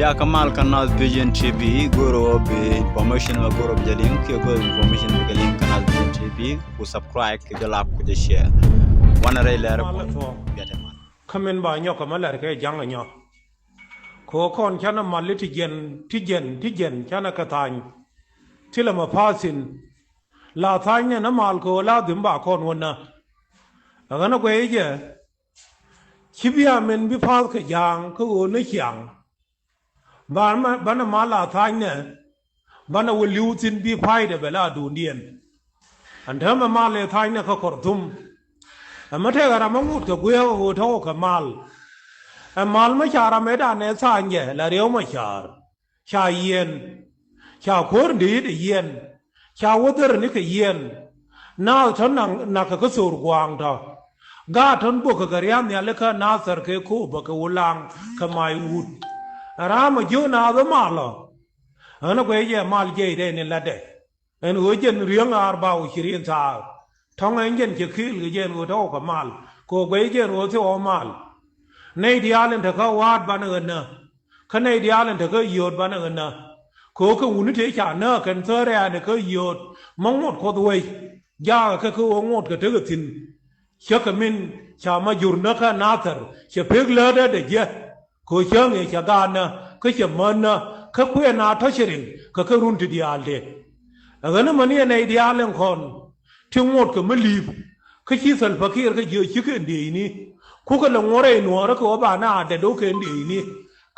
Ya Kamal Canal Vision TV goro be information ma goro be link ke goro information be link Canal Vision TV ku subscribe ke la ku de share wana ray leer ko bete man kamen ba nyok ma ler ke jang nyok ko kon chana mal ti gen chana ka tan tila ma pasin la tan ne na mal ko la dim ba kon wona aga na gwe je kibia men bi pal ke jang ko ne kyang bana mala tan ne bana waliu tin bi pai de bela du ndien an thama male tan ne ka kortum amma te gara mangu to gwe ho to ka mal mal ma chara me da ne sa nge la reu ma cha yen cha kor di de yen cha woder ni ke yen na thon na ka sur gwang to ga thon bu ka riam ne le ka na sar ke ku ba ka ulang ka mai ut ra ma jo na do malo ana gwe ye mal je de ne la de en ho jen riang ar ba u shirin sa thong en jen che khil ge jen ho to ka mal ko gwe jen ho se o mal nei dialen ta ka wat ban ön na ka nei dialen ta ka yot ban ön na ko ka unu te cha na kan sere ne ka yot mong mot ko doi ja ka ko ngot ka te ka tin cha ka min cha ma jur na ka na tar che pek la da de je ko cha nge cha ga na ka che man na ka ku na ta shirin ka run ti dial de aga na mani nei dialen kon ti ngot ka ma lip ka chi sal fakir ka je chi ka ndi ni ku ka ngore no ra ko ba na de do ke ndi ni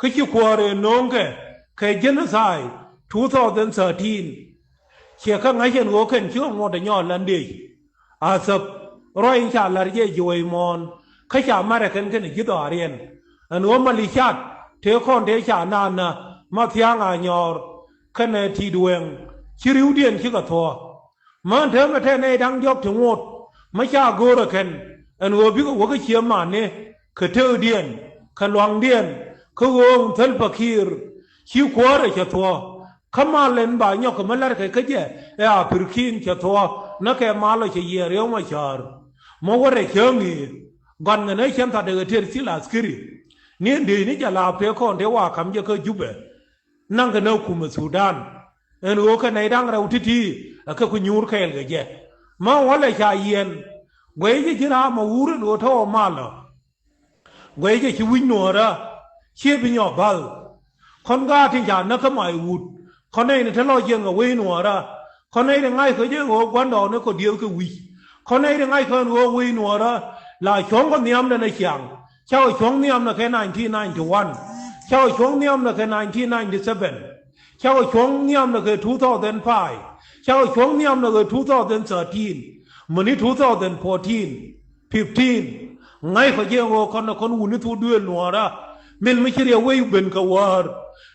ka chi kware nong ke genocide 2013 che ka ngai chen go ken chu ngo de nyo lan de asap roi cha la ye yoi mon ka cha mare ken ken ji do rien an wo mali chat te kon de cha na na ma thiang a nyor ken ti dueng chi riu dien chi ka tho man the ma the nei dang yok tu ngot ma cha go ra ken an wo bi wo ka chiam ma ne ka te dien ka luang dien ka wong thal pakir chi kware cha tho kama len ba nyok ma lar ka je ya pirkin cha tho na ke ma lo che ye reo ma char mo wore chengi gon ne chem ta de ter si la skiri ni ndi ni ja la pe kon de wa kam je ka jube nang ka no kum Sudan en wo ka nei dang ra utiti ka ku nyur ka el ge je ma wala cha yen gwe je jira ma wuru no to ma lo gwe je chi win no ra che bi nyo bal kon ga tin ja na ka mai wut kon nei ne te lo yen ga we no ra kon nei de ngai ko je go kwan do ne ko dio ke wi kon nei de ngai ko go we no ra la chong ko niam na chiang chao chong niam na ke 1991 chao chong niam na ke 1997 chao chong niam na ke 2005 chao chong niam na ke 2013 mani 2014 15 ngai ko je go kon uni tu duel no ra men mi chire we ben ka war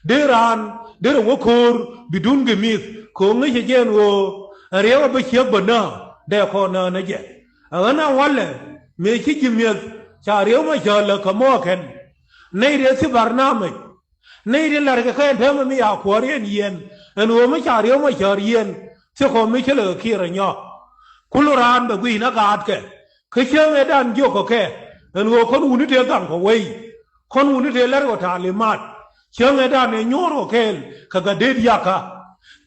deran der wo kor bidun gemis ko ngai je go rewa ba che bana de ko na na je ana wale me chi gemis cha rewa ma cha la ka mo ken nei re si barname nei re lar ka kan them mi ya ko ren yen an wo ma cha rewa ma cha yen se ko mi chele ki ra nya kuluran ba gwi na gaat ke chen e dan jo ko ke en wo kon uni te dan ko wei kon uni te lar ko ta le mat chen e dan e nyoro kel ka ga de ya ka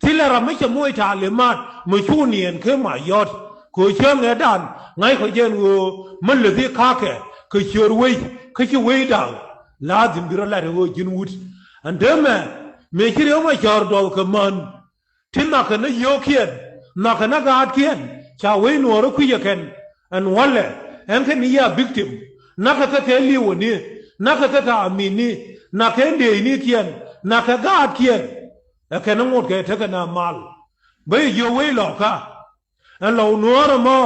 tilera me che moi ta le mat mo chu nien ke ma yot ko chen e dan ngai ko jen wo man le di ka ke chur wei ke chi wei dan la dim biro la wo jin wut an de me chi re ma char do ko man tin na ka na yo kien na ka na gaat kien cha we no ro ku ye ken an wale en ken ya victim na ka te liwo ni na ka ta amini na ka de ni kien na ka ga kien e ken ngot ke te kana mal be yo we lo ka an lo no ro mo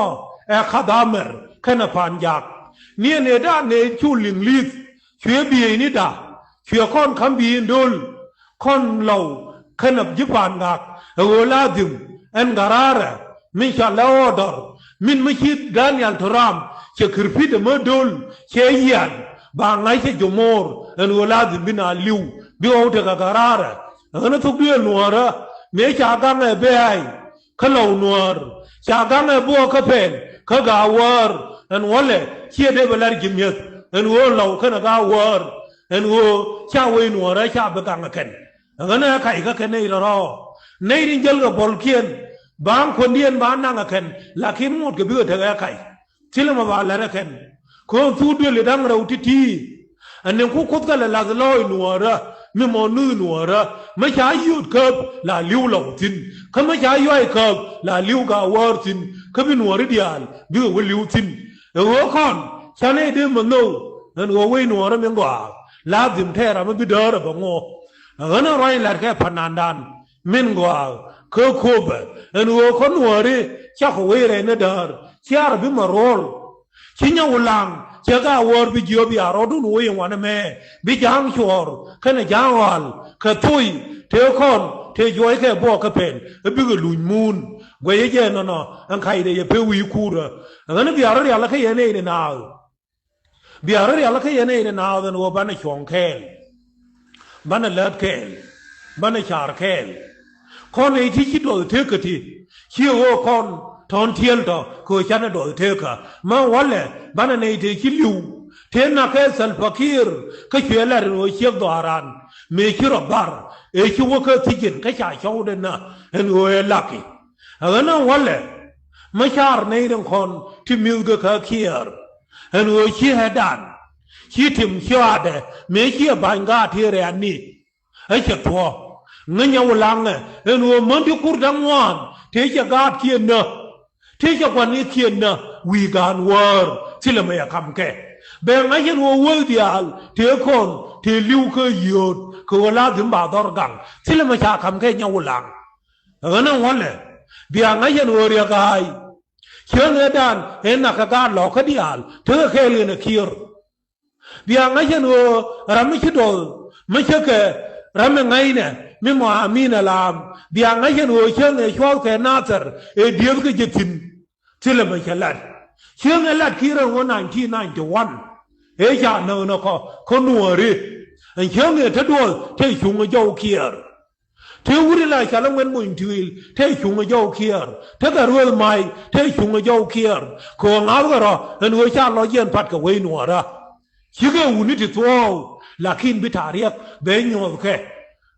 e khadamer ken pan jak ni ne da ne chu ling lit chue bi ni da chue kon kham bi ndol kon lo ken ab jipan gak e wo la dim en garara min sha la odor min machit Daniel Turam che kirpi de modul che yan ba ngai che jomor en wolad bin aliu bi o de garara ana tu bi nuara me cha ga ne be ai khalo nuar cha ga ne bo ka pen ka ga war en wole che de belar gimyet en wo law kana ga war en wo cha we no ra cha ba kang ken ngana kai ka ken nei ro nei din jel ga bol kien bang kon dien ba nang ken la kin mot ke bi ta ga kai tilma ba la ra ken ko tu de le dang ra utiti anen ku ko ga la loi no ra mi mo nu no ra ma cha yut ka la liu lo tin ka ma cha yoi ka la liu ga war tin ka bi no ri dial bi wo liu tin e wo kon cha nei de mo no en wo we no ra men gwa la dim the ra ma bi da ra ba ngo ngana roi la ka phanandan min gwa ko ko ba en wo kon wo ri cha ko we re na dar cha bi ma rol chi nya ulang cha ga wor bi jo bi aro du no yin wa na me bi jang chor kana jang wal ka tui te kon te joi ke bo ka pen bi ga luñ mun gwe ye je no no an kai de ye pe wi ku ra ngana bi aro ya la ka ye ne ni na bi aro ya la ka ye ne ni na den wo ba na chong kel ba na lat kel ba na char kel kon e ti chi do te ka ti chi wo kon thon thiên đó cô cha nó đổi thế cả mà vấn đề bạn này thì chỉ liu thế nào cái sân fakir cái chuyện là rồi chiếc đồ ran mấy cái rồi bar ấy chú có cái tiền cái trả cho đến na người lucky ở nó vấn đề mấy cha này đang còn thì miêu cái kia người chỉ hay đàn chỉ tìm chia để mấy cái bàn gà thì ra nị ấy chắc thua người nhau lăng này người muốn đi cút đàng hoàng thế chắc gà kia nữa thế cho quan ý kiến nè vì gan war chỉ là mấy cam kẹ bèn ngay hiện wo dial thế con thế lưu cơ yod cơ la thím bảo đor gang chỉ là mấy cam kẹ nhau lăng ở nó ngon lệ bèn ngay hiện wo ria gai chuyện này đàn hiện là cái lọ cái dial thế cái liền kia bèn ngay hiện wo ram mấy đồ mấy cái ram ngay nè mấy mò amin làm bèn ngay hiện wo chuyện này cho cái nazar e điệp cái gì tin chỉ là mấy cái lạt chuyện này lạt kia là 1991 ấy cha nó có nua đi anh chuyện này thật đuổi thấy chúng cái dâu kia thế uri lại cha là nguyên mùi tùy thấy chúng cái dâu kia thế cả rồi mai thấy chúng cái dâu kia còn áo cái đó anh người cha nói chuyện phát cái quay nua ra chỉ cái uni thì thôi là khi bị thả riêng bé nhau cái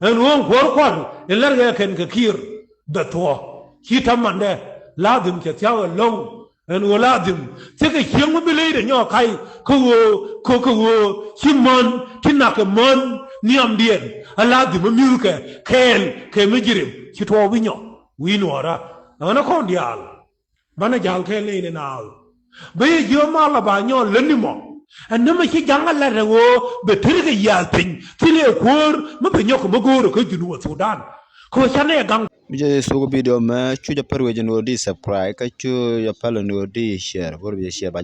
anh uống quở quẩn anh lấy cái kia được thôi chỉ thầm mình đây la dum che tiao long en wo la dum che ke chiang mo bele de nyo kai ko chi mon chi na ke mon niam dien ala dum mi ke me jirim chi to wi nyo wi no ra na kon dial bana jal ke le ne na be yo ma la ba nyo len ni mo en na ma chi jang la re wo be tri ke ya tin ti le kor ma be nyo ko mo go ko junu Sudan ko cha ne gang Bija sugu video ma chuja parwe jeno di subscribe ka chu ya palo no di share vor bi share ba